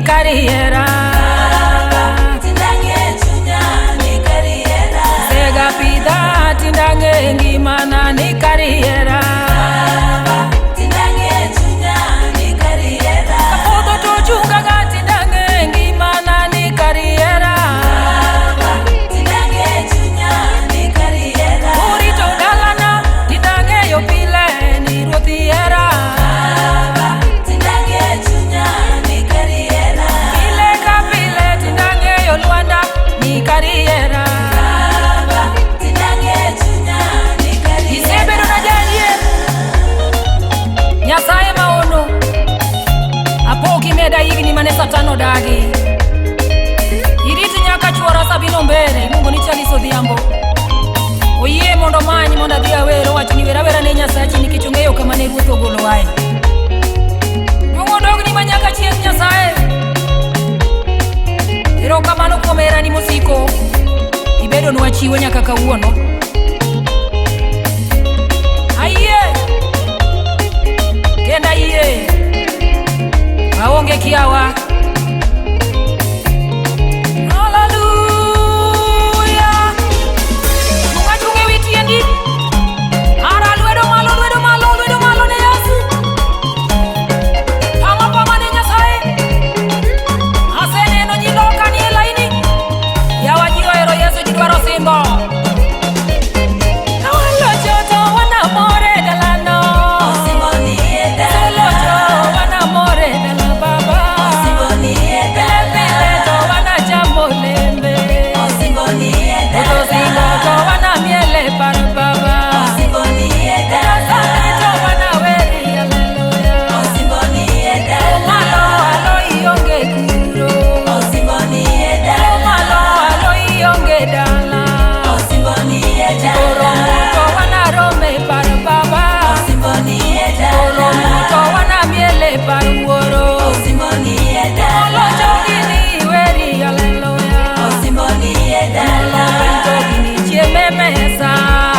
kariera tindange chunya ni kariera sega pida tindange ngimana ni kariera tindange chunya ni kariera kapodo to chunga ga tindange ngimana ni kariera tindange chunya ni kariera urito dalana tindange yo pile ni rothiera tindange chunya ni kariera pile ka pile tindange yo Luanda ni kariera tindange chunya ni kariera isebedo na janie Nyasaye maono apoki meda igni mane satano dagi iriti nyaka chuora sabino mbele Mungu ni chaliso dhiambo oye mondo manyi mondo adhi awero wach ni wera ne Nyasaye ni kichungeyo kama ne ruoth ogolo wae Mungu dogni manyaka chieng Nyasaye ero kamano kuom herani mosiko ibedo nwa chiwo nyaka kawuono aiye kenda iye aonge kiawa haleluya mungachunge witiendi ara lwedo malo ne Yesu pama ne Nyasaye aseneno nyiloka ni laini yawa jiwero Yesu jidwaro singo Mesa